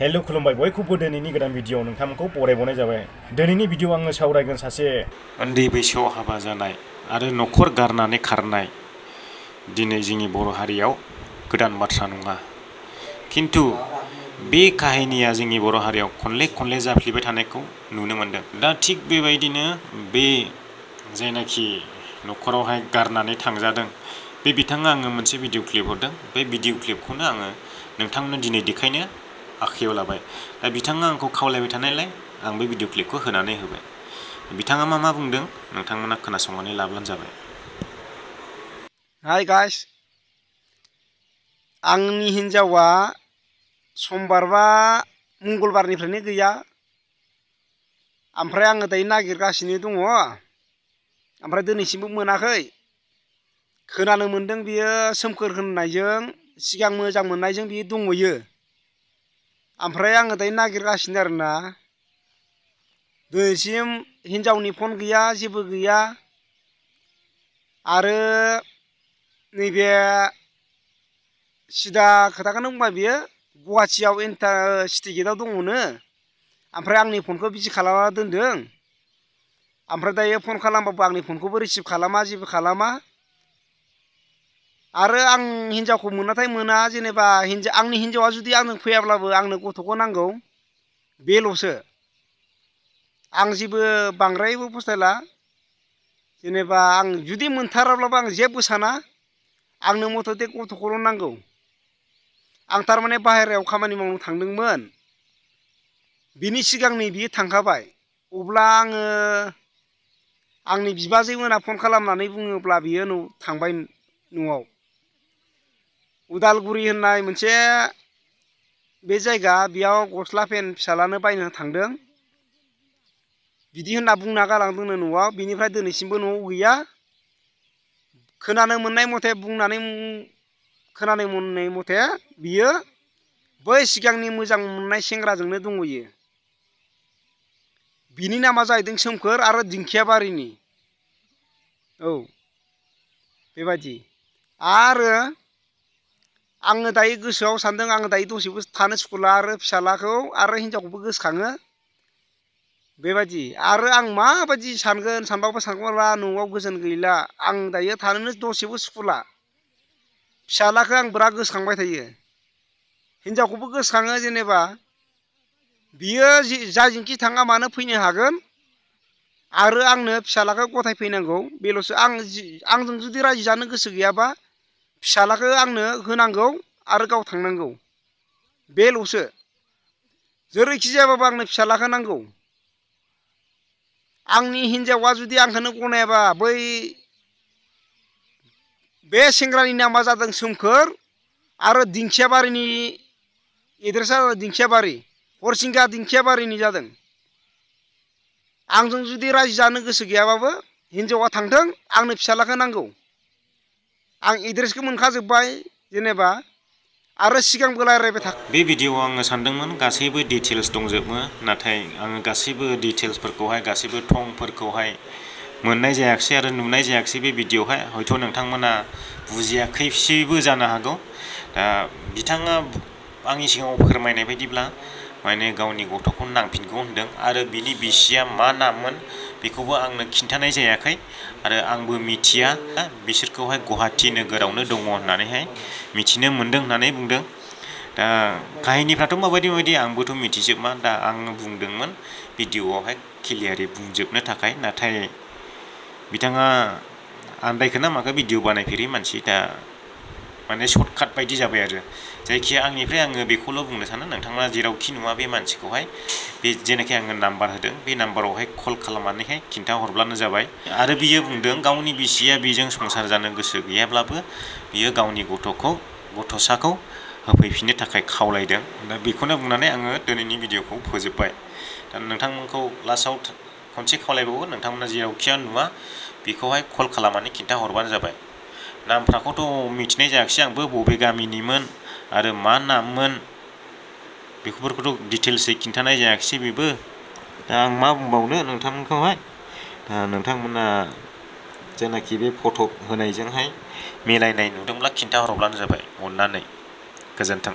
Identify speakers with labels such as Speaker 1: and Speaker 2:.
Speaker 1: Hello खुलुमबाय बयखौबो दिनैनि गोदान भिडिअ नोंथांमोनखौ बरायबावनाय जाबाय। दिनैनि भिडिअ आङो सावरायगोन सासे उन्दै बैसोआव हाबा जानाय आरो न'खर गारनानै खारनाय दिनै जोंनि बर' हारियाव गोदान बाथ्रा नङा। किन्तु बे काहिनिया जोंनि बर' हारियाव खनले जाफ्लेबाय थानायखौ नुनो मोनदों। दा थिग बेबायदिनो बे जायनाखि न'खरावहाय गारनानै थांजादों बे बिथाङा आङो मोनसे भिडिअ क्लिप हरदों। बे भिडिअ क्लिपखौनो आङो नोंथांमोननो दिनै देखायनो आखायाव लाबाय। दा बिथाङा आंखौ खावलायबाय थानायलाय आं बे भिडिअ क्लिपखौ होनानै होबाय। बिथाङा मा बुंदों नोंथांमोना खोनासंनानै लाब्लानो जाबाय।
Speaker 2: हाय गाइस, आंनि हिन्जावा समबार बा मंगलबारनिफ्रायनो गैया। ओमफ्राय आङो दायो नागिरगासिनो दङ। ओमफ्राय दिनैसिमबो मोनाखै। खोनानो मोन्दों बियो सोमखोर होननायजों सिगां मोजां मोननायजों बियो दंहैयो। ओमफ्राय आङो दायो नागिरगासिनो आरोना। दिनैसिम हिन्जावनि फन गैया, जेबो गैया। आरो नैबे सिदा खोथाखौनो बुंबाय बियो गुवाहाटियाव सिटि गेटआव दङनो। ओमफ्राय आंनि फनखौ बिजि खालामना दोनदों। ओमफ्राय दायो फन खालामबाबो आंनि फनखौबो रिसिभ खालामा, जेबो खालामा। आरो आं हिन्जावखौ मोनाथाय मोना। जेनेबा आंनि हिन्जावा जुदि आंजों फैयाब्लाबो आंनो गथ'खौ नांगौ, बेल'सो। आं जेबो बांद्रायबो फस्थायला। जेनेबा आं जुदि मोनथाराब्लाबो आं जेबो साना। आंनो मथथे गथ'खौल' नांगौ। आं थारमाने बाहेरायाव खामानि मावनो थांदोंमोन। बिनि सिगांनि बियो थांखाबाय। अब्ला आङो आंनि बिबाजै मोना फन खालामनानै बुङोब्ला बियो थांबाय न'आव। उदालगुरि होननाय मोनसे बे जायगा, बेयाव गस्ला पेन्ट फिसालानो बायनो थांदों बिदि होनना बुंना गालांदोंनो न'आव। बिनिफ्राय दिनैसिमबो न'आव गैया। खोनानो मोननाय मथे बियो बै सिगांनि मोजां मोननाय सेंग्राजोंनो दंहैयो। बिनि नामा जाहैदों सोमखोर आरो दिंखियाबारिनि। औ, बेबायदि। आरो आङो दायो गोसोआव सानदों, आङो दायो दसेबो थानो सुखुला आरो फिसालाखौ आरो हिन्जावखौबो गोसोखाङो। बेबायदि आरो आं माबायदि सानबाबो सानख'ला, न'आव गोजोन गैला। आं दायो थानोनो दसेबो सुखुला। फिसालाखौ आं बिराद गोसोखांबाय थायो। हिन्जावखौबो गोसोखाङो। जेनेबा बियो जायजोंखि थाङा मानो फैनो हागोन। आरो आंनो फिसालाखौ गथायफैनांगौ, बेल'सो। आंजों जुदि रायजो जानो गोसो गैयाबा फिसालाखौ आंनो होनांगौ आरो गाव थांनांगौ, बेल'सो। जेरैखि जायाबाबो आंनो फिसालाखौ नांगौ। आंनि हिन्जावा जुदि आंखौनो गनायाबा, बे सेंग्रानि नामा जादों सोमखोर आरो दिंखियाबारिनि एड्रेसा दिंखियाबारि, हरसिंगा दिंखियाबारिनि जादों। आंजों जुदि रायजो जानो गोसो गैयाबाबो हिन्जावा थांथों, आंनो फिसालाखौ नांगौ। आं एड्रेसखौ मोनखाजोब्बाय जेनेबा, आरो सिगांबो रायज्लायबाय थाखाबाय।
Speaker 1: बे भिडिअ'आव आङो सानदोंमोन गासैबो डिटेल्स दंजोबो, नाथाय आङो गासैबो डिटेल्सफोरखौहाय, गासैबो थंफोरखौहाय मोननाय जायाखिसै आरो नुनाय जायाखिसै बे भिडिअ'आवहाय। हयथ' नोंथांमोना बुजियाखैसैबो जानो हागौ। दा बिथाङा आंनि सिगाङाव फोरमायनाय बायदिब्ला माने गावनि गथ'खौ नांफिनगौ होनदों आरो बिनि बिसिया मा नाममोन बेखौबो आंनो खिन्थानाय जायाखै। आरो आंबो मिथिया, बिसोरखौहाय गुवाहाटि नोगोरावनो दङ होननानैहाय मिथिनो मोन्दों होननानै बुंदों। दा काहिनिफ्राथ' माबायदि आंबोथ' मिथिजोबा। दा आङो बुंदोंमोन भिडिअ'आवहाय क्लियारै बुंजोबनो थाखाय, नाथाय बिथाङा आन्दायखोना माखो भिडिअ' बानायफेरि मानसि। दा माने सर्टकाट बायदि जाबाय आरो। जायखिया आंनिफ्राय आङो बेखौल' बुंनो सानो, नोंथांमोना जेरावखि नुवा बे मानसिखौहाय, बे जेनाखि आङो नाम्बार होदों बे नाम्बारावहाय कल खालामनानैहाय खिन्थाहरब्लानो जाबाय। आरो बियो बुंदों गावनि बिसिया बेजों संसार जानो गोसो गैयाब्लाबो बियो गावनि गथ'साखौ होफैफिननो थाखाय खावलायदों। दा बेखौनो बुंनानै आङो दिनैनि भिडिअ'खौ फोजोबबाय। दा नोंथांमोनखौ लास्टआव खनसे खावलायबावो, नोंथांमोना जेरावखिया नुवा बेखौहाय कल खालामनानै खिन्थाहरबानो जाबाय। नामफ्राखौथ' मिथिनाय जायाखिसै आंबो, बबे गामिनिमोन आरो मा नाममोन बेफोरखौथ' डिटेल्सै खिन्थानाय जायाखिसै बेबो। दा आं मा बुंबावनो नोंथांमोनखौहाय। दा नोंथांमोना जेनाखि बे फट' होनायजोंहाय मिलायनाय नुदोंब्ला खिन्थाहरब्लानो जाबाय अननानै। गोजोन्थों।